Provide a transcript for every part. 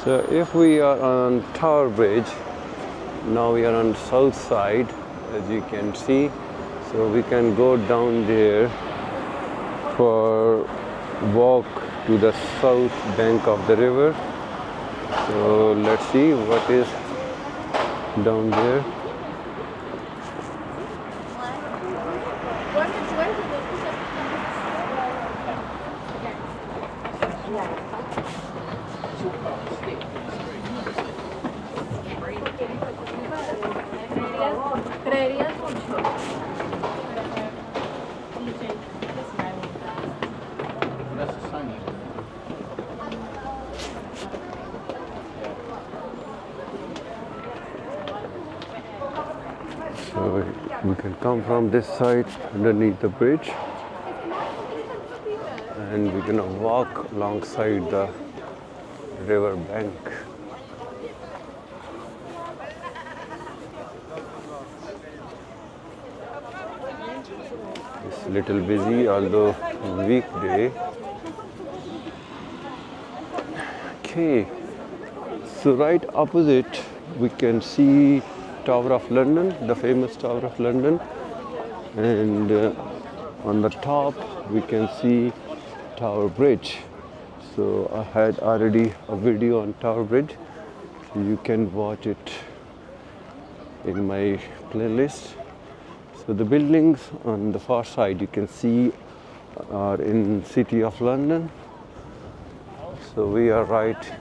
So if we are on Tower Bridge, now we are on the south side, as you can see. So we can go down there for walk to the south bank of the river. So let's see what is down there. So we can come from this side underneath the bridge, and we're gonna walk alongside the river bank. It's a little busy, although weekday. Okay, so right opposite we can see Tower of London, the famous Tower of London, and on the top we can see Tower Bridge. So I had already a video on Tower Bridge, so you can watch it in my playlist. So the buildings on the far side you can see are in City of London. So we are right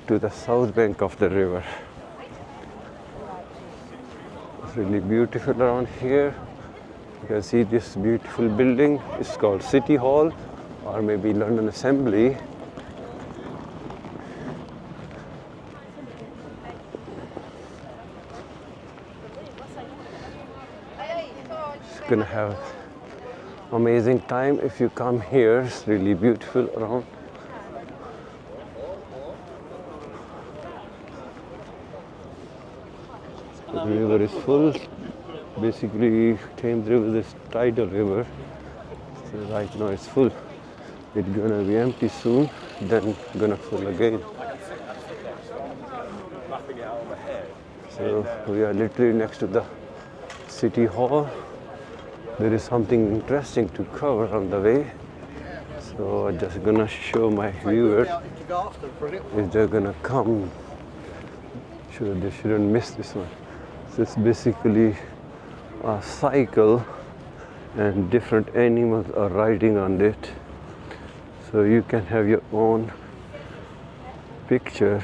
to the south bank of the river. It's really beautiful around here. You can see this beautiful building. It's called City Hall, or maybe London Assembly. It's gonna have amazing time if you come here. It's really beautiful around. The river is full. Basically, Thames River is tidal river. So right now it's full. It's gonna be empty soon, then gonna fill again. So we are literally next to the City Hall. There is something interesting to cover on the way. So I'm just gonna show my viewers if they're gonna come. Sure, they shouldn't miss this one. So it's basically a cycle and different animals are riding on it. So you can have your own picture.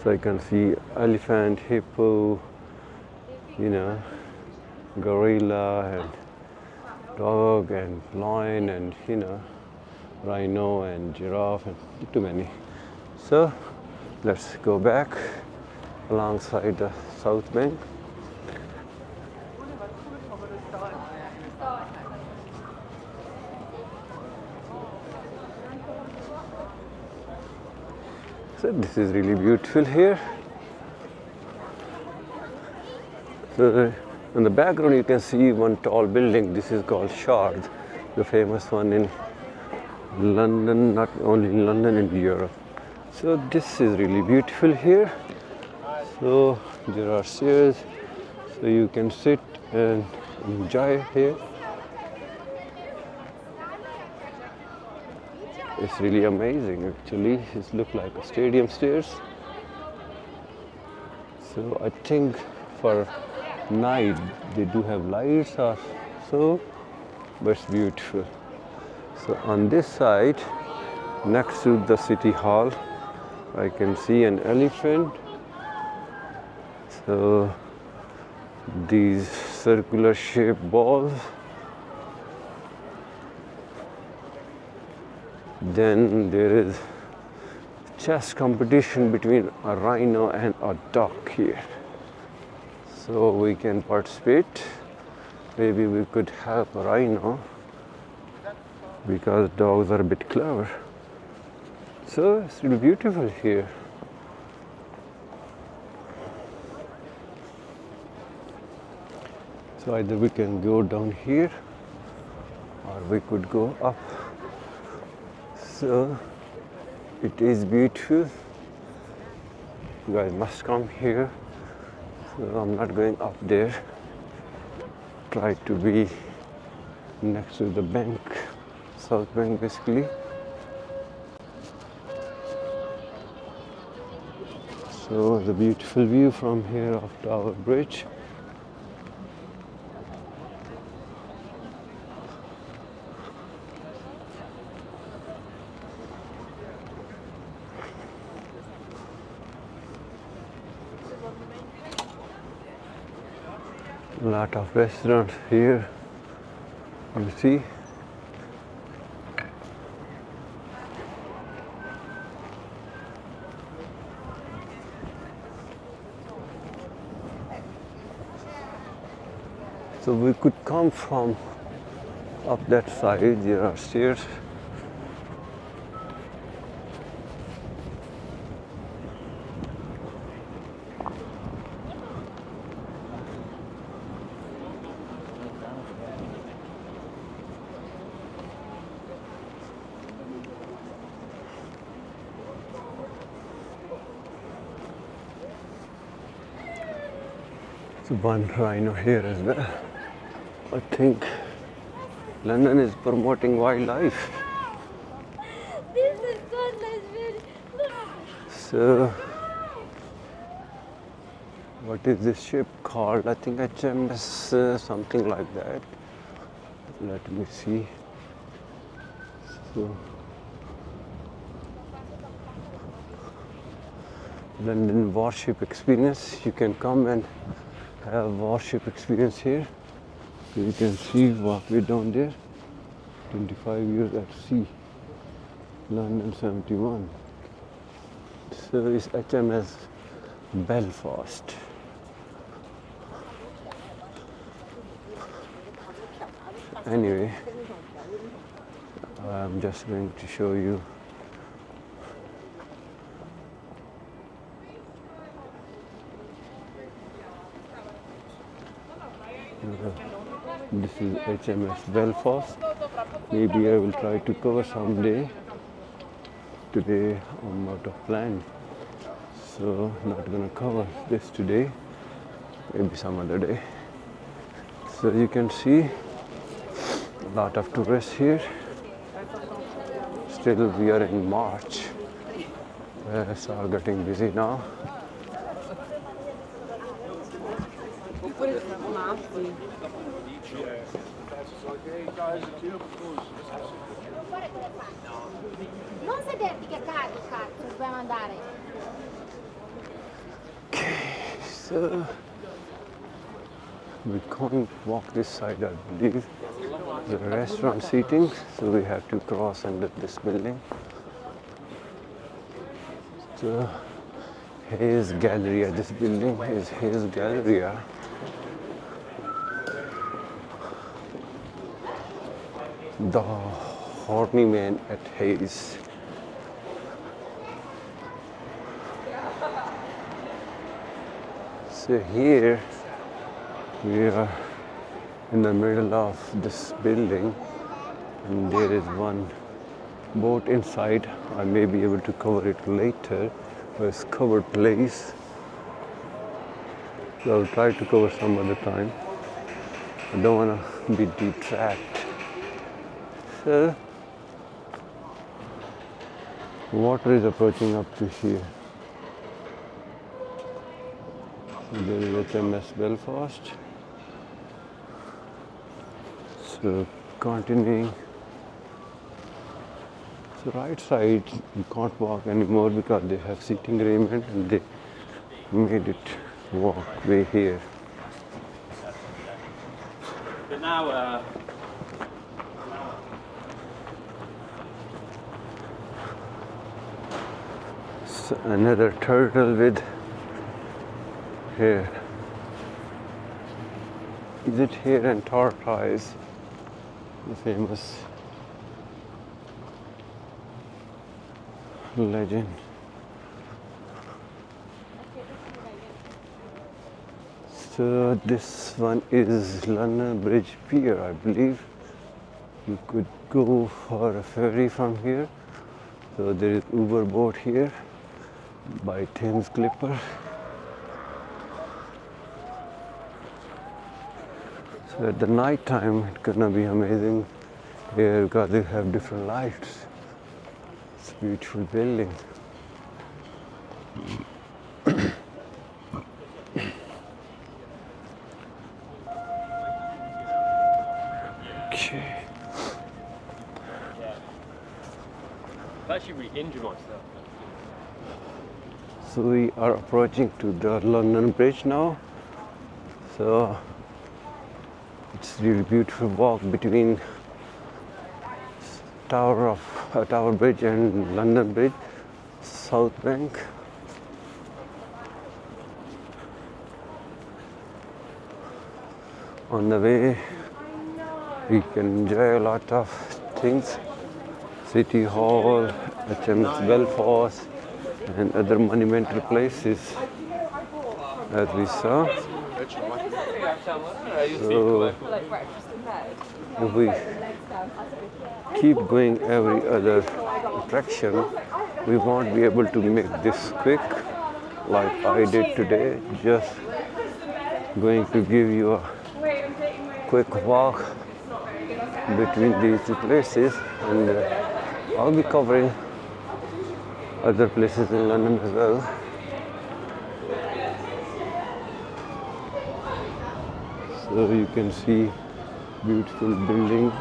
So I can see elephant, hippo, gorilla and dog and lion and rhino and giraffe and too many. So let's go back alongside the south bank. So this is really beautiful here. So in the background you can see one tall building. This is called Shard, the famous one in London, not only in London, in Europe. So this is really beautiful here. So there are chairs, so you can sit and enjoy here. It's really amazing actually. It looks like a stadium stairs. So I think for night they do have lights or so, but it's beautiful. So on this side, next to the City Hall, I can see an elephant. So these circular shaped balls. Then there is chess competition between a rhino and a duck here. So we can participate. Maybe we could help a rhino because dogs are a bit clever. So it's really beautiful here. So either we can go down here or we could go up. So it is beautiful. You guys must come here. So I'm not going up there. Try to be next to the bank, South Bank basically. So the beautiful view from here of Tower Bridge. A lot of restaurants here, you see. So we could come from up that side, there are stairs. So one rhino here as well. I think London is promoting wildlife. This is so nice. So, what is this ship called? I think HMS, something like that. Let me see. So, London warship experience. You can come and have warship experience here. So you can see walkway down there. 25 years at sea. London 71. So it's HMS Belfast. Anyway, I'm just going to show you this is HMS Belfast. Maybe I will try to cover someday. Today I'm out of plan, so not gonna cover this today, maybe some other day. So you can see a lot of tourists here. Still we are in March. It's all getting busy now. Non sederti che cadi, cazzo, dobbiamo andare. So we can't walk this side, I believe. The restaurant seating, so we have to cross under this building. So Hayes Galleria, this building is Hayes Galleria. The horny man at Hayes. So here we are in the middle of this building, and there is one boat inside. I may be able to cover it later, but it's covered place. So I'll try to cover some other time. I don't want to be detract. So water is approaching up to here. There is HMS Belfast. So continuing. So right side you can't walk anymore because they have seating arrangement and they made it walkway here. But now so another turtle with here. Is it here and tortoise? The famous legend. So this one is London Bridge Pier, I believe. You could go for a ferry from here. So there is Uber boat here. by Thames Clipper. So at the night time it's gonna be amazing here because they have different lights. It's a beautiful building. Okay. I've actually really injured myself. So we are approaching to the London Bridge now. So it's really beautiful walk between Tower Bridge and London Bridge, South Bank. On the way, we can enjoy a lot of things: City Hall, HMS Belfast, and other monumental places, as we saw. So if we keep going every other attraction, we won't be able to make this quick like I did today. Just going to give you a quick walk between these two places, and I'll be covering other places in London as well. So you can see beautiful building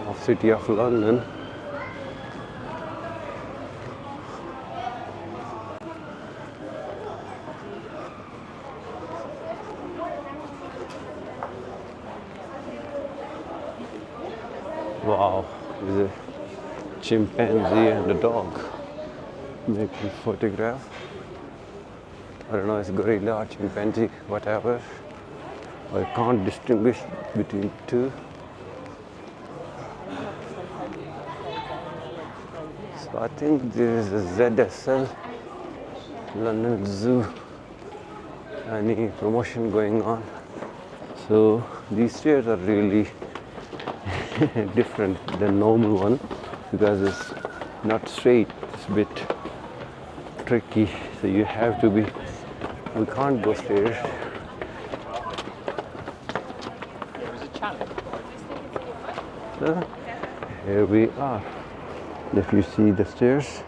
of City of London. Wow, there's a chimpanzee and a dog making photograph. I don't know, it's gorilla or chimpanzee, whatever. I can't distinguish between two. So I think there is a ZSL London Zoo, any promotion going on. So these stairs are really different than normal one because it's not straight, it's a bit tricky, so you have to be, we can't go stairs. So here we are. If you see the stairs,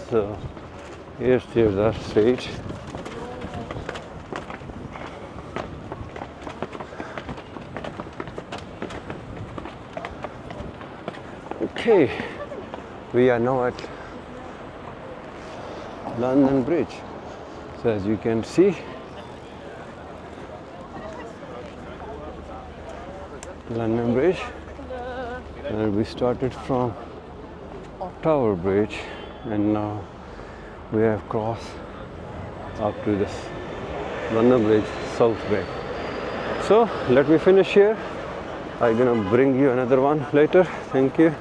so here stairs are straight. Okay, we are now at London Bridge. So as you can see, London Bridge, and we started from Tower Bridge and now we have crossed up to this London Bridge South Bank. So let me finish here. I'm gonna bring you another one later. Thank you.